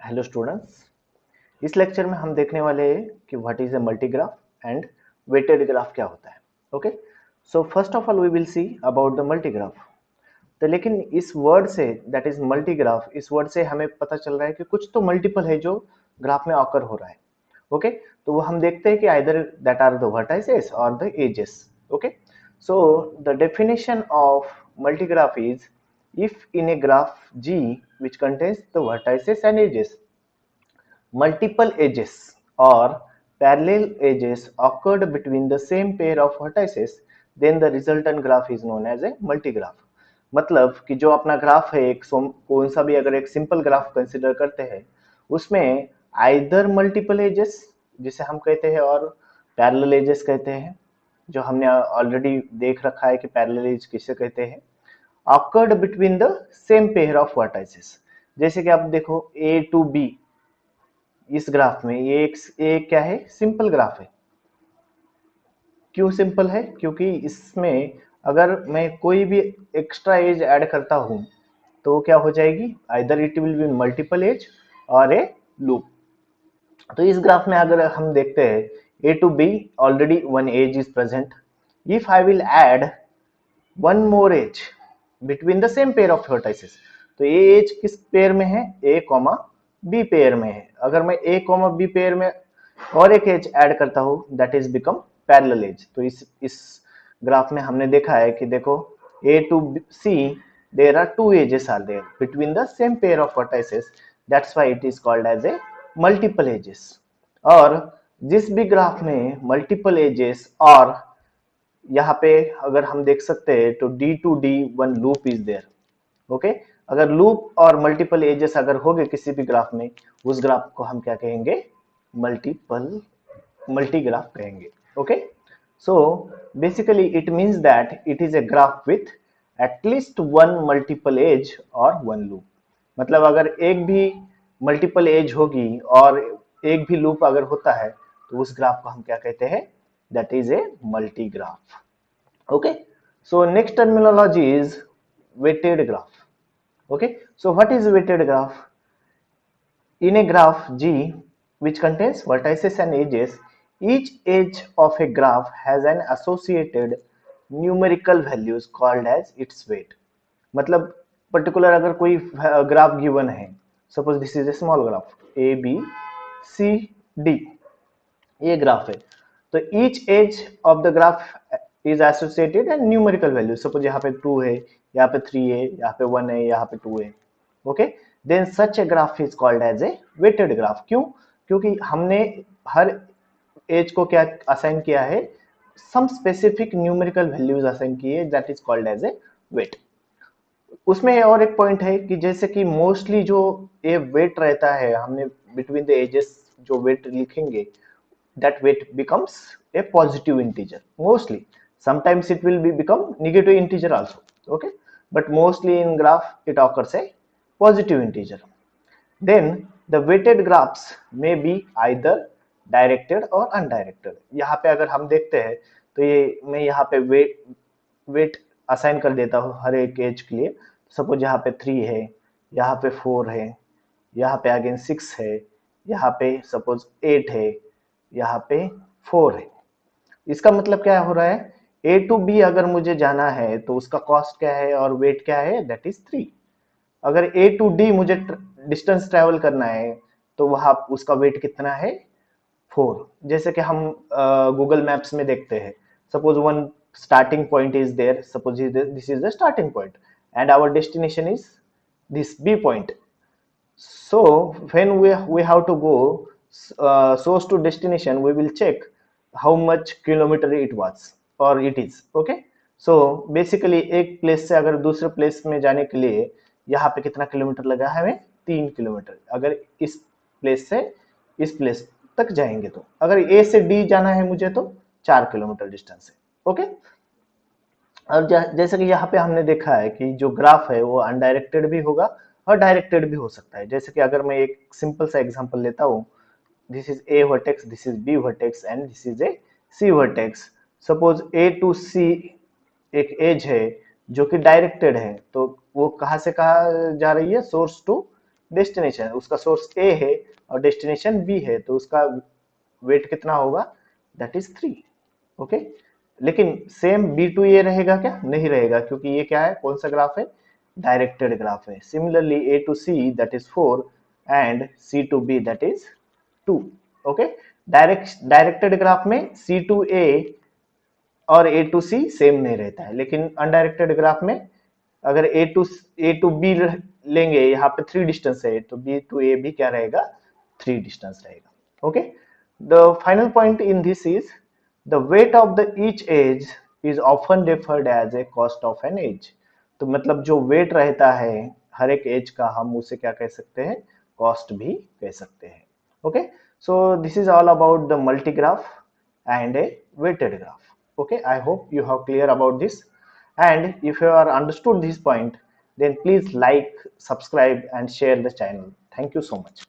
Hello students. इस lecture में हम देखने वाले हैं कि what is a multigraph and weighted graph क्या होता है। Okay, so first of all we will see about the multigraph. तो लेकिन इस वर्ड से, दैट इज मल्टीग्राफ, इस वर्ड से हमें पता चल रहा है कि कुछ तो मल्टीपल है जो ग्राफ में ऑकर हो रहा है। ओके, तो वो हम देखते हैं कि either that are the vertices और the edges. Okay, so the definition of multigraph is if in a graph G which contains the vertices and edges, multiple edges or parallel edges occurred between the same pair of vertices, then the resultant graph is known as a multigraph. मतलब कि जो अपना graph है, एक कौन सा भी अगर एक सिंपल ग्राफ कंसिडर करते हैं, उसमें आइदर मल्टीपल एजेस जिसे हम कहते हैं और पैरेलल एजेस कहते हैं, जो हमने ऑलरेडी देख रखा है कि पैरेलल एज किसे कहते हैं, awkward between the same pair of vertices. जैसे कि आप देखो ए टू बी, इस ग्राफ में ये एक क्या है, सिंपल ग्राफ है। क्यों सिंपल है? क्योंकि इसमें अगर मैं कोई भी एक्स्ट्रा एज ऐड करता हूं तो वो क्या हो जाएगी, either it will be multiple edge और ए लूप। तो इस ग्राफ में अगर हम देखते हैं A to B, already one edge is present. If I will add one more edge between the same pair of vertices, तो ये एज किस पेयर में है, ए कॉमा बी पेयर में है। अगर मैं ए कॉमा बी पेयर में और एक एज ऐड करता हूं, that is become parallel edge. तो इस ग्राफ में हमने देखा है कि देखो A to C, there are two edges are there between the same pair of vertices, that's why it is called as a multiple edges. और जिस भी ग्राफ में मल्टीपल एजेस और यहाँ पे अगर हम देख सकते हैं तो D to D one loop is there. Okay, अगर लूप और मल्टीपल एजेस अगर हो गए किसी भी ग्राफ में, उस ग्राफ को हम क्या कहेंगे, मल्टीग्राफ कहेंगे। Okay, so basically it means that it is a graph with at least one multiple edge और वन लूप। मतलब अगर एक भी मल्टीपल एज होगी और एक भी लूप अगर होता है तो उस ग्राफ को हम क्या कहते हैं, that is a मल्टीग्राफ। Okay, so next terminology is weighted graph. Okay, so what is weighted graph? In a graph G which contains vertices and edges, each edge of a graph has an associated numerical values called as its weight. मतलब particular अगर कोई graph given है, suppose this is a small graph A B C D, ये graph है, तो each edge of the graph is associated and numerical value. Suppose यहाँ पे 2 है, यहाँ पे 3 है, यहाँ पे 1 है, यहाँ पे 2 है। Okay, then such a graph is called as a weighted graph. क्यों? क्योंकि हमने हर एज को क्या असाइन किया है, some specific numerical values assign किए, that is called as a weight. उसमें और एक पॉइंट है कि जैसे कि मोस्टली जो ये वेट रहता है, हमने बिटवीन द एजेस जो वेट लिखेंगे, that weight becomes a positive integer mostly. Sometimes it will become negative integer also. Okay, but mostly in graph it occurs a positive integer. Then the weighted graphs may be either directed or undirected. यहाँ पे अगर हम देखते हैं तो ये मैं यहाँ पे वेट असाइन कर देता हूँ हर एक एज के लिए। सपोज यहाँ पे 3 है, यहाँ पे 4 है, यहाँ पे अगेन 6 है, यहाँ पे सपोज 8 है, यहाँ पे 4 है। इसका मतलब क्या हो रहा है, ए टू बी अगर मुझे जाना है तो उसका कॉस्ट क्या है और वेट क्या है, दैट इज 3। अगर ए टू डी मुझे डिस्टेंस ट्रेवल करना है तो वहां उसका वेट कितना है, 4। जैसे कि हम गूगल मैप्स में देखते हैं, suppose one starting point is there, suppose this is the starting point and our destination is this B point. So when we have to go source to destination, we will check how much kilometer it was or it is. Okay, so basically एक place से अगर दूसरे place में जाने के लिए यहाँ पे कितना किलोमीटर लगा है, हमें 3 किलोमीटर। अगर इस प्लेस से इस प्लेस तक जाएंगे तो अगर ए से डी जाना है मुझे तो 4 किलोमीटर डिस्टेंस है। ओके, और जैसे कि यहाँ पे हमने देखा है कि जो ग्राफ है वो अनडायरेक्टेड भी होगा और डायरेक्टेड भी हो सकता है। जैसे कि अगर मैं एक सिंपल सा एग्जांपल लेता हूँ, this is A vertex, this is B vertex and this is a C vertex. Suppose A to C एक एज है जो कि डायरेक्टेड है, तो वो कहाँ से कहाँ जा रही है, सोर्स टू डेस्टिनेशन, उसका सोर्स ए है और डेस्टिनेशन बी है, तो उसका वेट कितना होगा, दैट इज 3। ओके, लेकिन सेम बी टू ए रहेगा क्या, नहीं रहेगा, क्योंकि ये क्या है, कौन सा ग्राफ है, डायरेक्टेड ग्राफ है। Similarly A to C that is 4 and C to B that is 2। Okay, directed graph में सी टू ए और ए टू सी सेम नहीं रहता है, लेकिन अनडायरेक्टेड ग्राफ में अगर ए टू बी लेंगे, यहाँ पे 3 डिस्टेंस है, तो बी टू ए भी क्या रहेगा, 3 डिस्टेंस रहेगा। Okay, the final point in this is the weight of the each edge is often referred as a cost of an edge. तो मतलब जो वेट रहता है हर एक एज का, हम उसे क्या कह सकते हैं, कॉस्ट भी कह सकते हैं। Okay, so this is all about the multigraph and a weighted graph. Okay, I hope you have clear about this, and if you are understood this point, then please like, subscribe and share the channel. Thank you so much.